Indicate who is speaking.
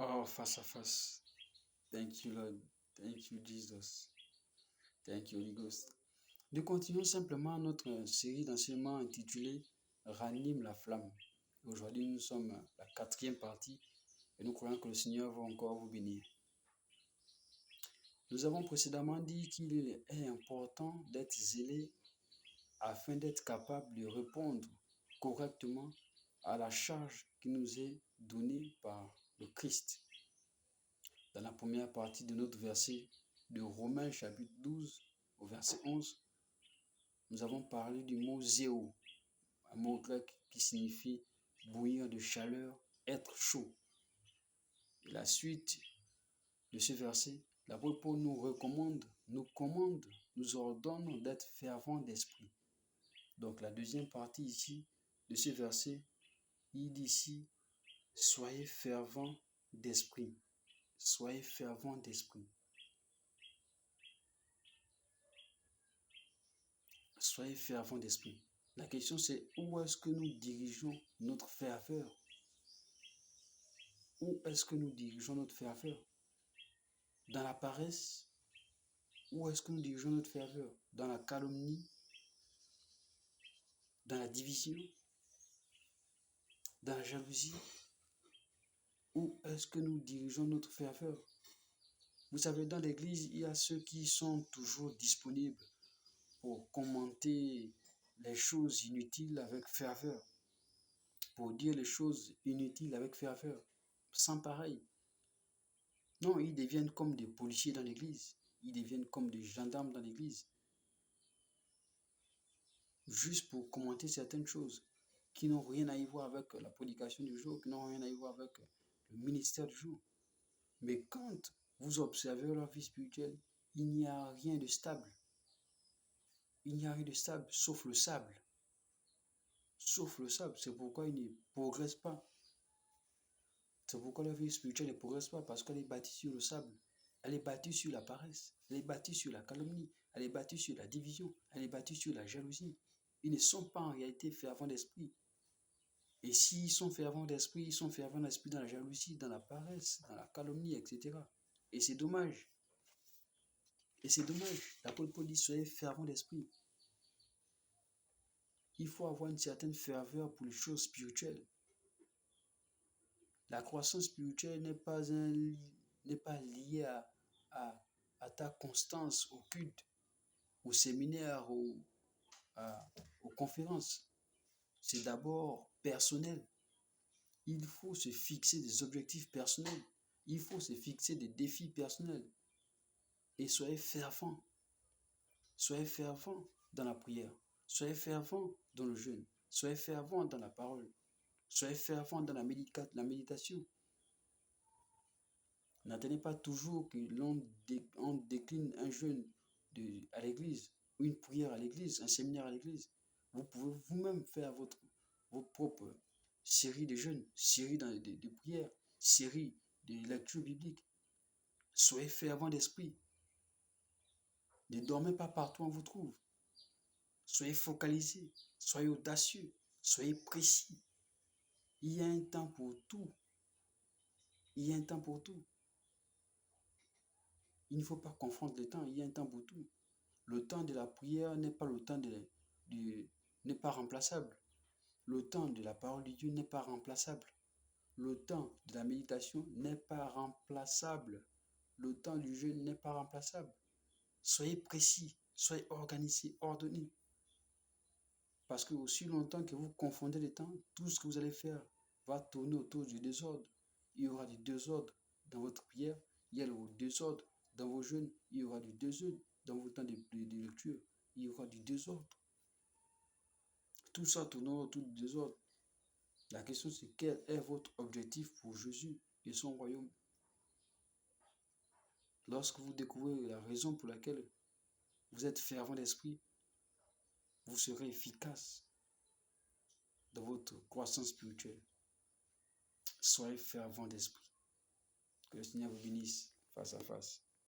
Speaker 1: Oh, face à face. Thank you, Lord. Thank you, Jesus. Thank you, Holy Ghost. Nous continuons simplement notre série d'enseignements intitulée Ranime la flamme. Aujourd'hui, nous sommes à la 4e partie et nous croyons que le Seigneur va encore vous bénir. Nous avons précédemment dit qu'il est important d'être zélé afin d'être capable de répondre correctement à la charge qui nous est donnée par le Christ. Dans la première partie de notre verset de Romains chapitre 12 au verset 11, nous avons parlé du mot zéo, un mot grec qui signifie bouillir de chaleur, être chaud. Et la suite de ce verset, l'apôtre Paul nous recommande, nous commande, nous ordonne d'être fervents d'esprit. Donc la deuxième partie ici de ce verset, il dit ici, soyez fervents d'esprit. Soyez fervents d'esprit. Soyez fervents d'esprit. La question c'est où est-ce que nous dirigeons notre ferveur? Où est-ce que nous dirigeons notre ferveur? Dans la paresse? Où est-ce que nous dirigeons notre ferveur? Dans la calomnie? Dans la division? Dans la jalousie? Où est-ce que nous dirigeons notre ferveur? Vous savez, dans l'église, il y a ceux qui sont toujours disponibles pour commenter les choses inutiles avec ferveur, pour dire les choses inutiles avec ferveur, sans pareil. Non, ils deviennent comme des policiers dans l'église, ils deviennent comme des gendarmes dans l'église, juste pour commenter certaines choses qui n'ont rien à y voir avec la prédication du jour, qui n'ont rien à y voir avec le ministère du jour. Mais quand vous observez leur vie spirituelle, il n'y a rien de stable. Il n'y a rien de stable, sauf le sable. Sauf le sable, c'est pourquoi ils ne progressent pas. C'est pourquoi la vie spirituelle ne progresse pas, parce qu'elle est bâtie sur le sable. Elle est bâtie sur la paresse, elle est bâtie sur la calomnie, elle est bâtie sur la division, elle est bâtie sur la jalousie. Ils ne sont pas en réalité fervents d'esprit. Et s'ils sont fervents d'esprit, ils sont fervents d'esprit dans la jalousie, dans la paresse, dans la calomnie, etc. Et c'est dommage. Et c'est dommage. L'apôtre Paul dit, soyez fervents d'esprit. Il faut avoir une certaine ferveur pour les choses spirituelles. La croissance spirituelle n'est pas liée à ta constance au culte, au séminaire, aux conférences. C'est d'abord personnel. Il faut se fixer des objectifs personnels. Il faut se fixer des défis personnels. Et soyez fervents. Soyez fervents dans la prière. Soyez fervents dans le jeûne. Soyez fervents dans la parole. Soyez fervents dans la méditation. N'attendez pas toujours que l'on décline un jeûne à l'église, ou une prière à l'église, un séminaire à l'église. Vous pouvez vous-même faire vos propres séries de jeûnes, séries de prières, séries de lectures bibliques. Soyez fervents d'esprit. Ne dormez pas partout où on vous trouve. Soyez focalisés, soyez audacieux, soyez précis. Il y a un temps pour tout. Il y a un temps pour tout. Il ne faut pas confondre les temps, il y a un temps pour tout. Le temps de la prière n'est pas le temps n'est pas remplaçable. Le temps de la parole de Dieu n'est pas remplaçable. Le temps de la méditation n'est pas remplaçable. Le temps du jeûne n'est pas remplaçable. Soyez précis, soyez organisés, ordonnés. Parce que aussi longtemps que vous confondez les temps, tout ce que vous allez faire va tourner autour du désordre. Il y aura du désordre dans votre prière, il y a du désordre dans vos jeûnes, il y aura du désordre dans vos temps de lecture, il y aura du désordre. Tout ça tournera autour du désordre. La question c'est quel est votre objectif pour Jésus et son royaume? Lorsque vous découvrez la raison pour laquelle vous êtes fervent d'esprit, vous serez efficace dans votre croissance spirituelle. Soyez fervent d'esprit. Que le Seigneur vous bénisse face à face.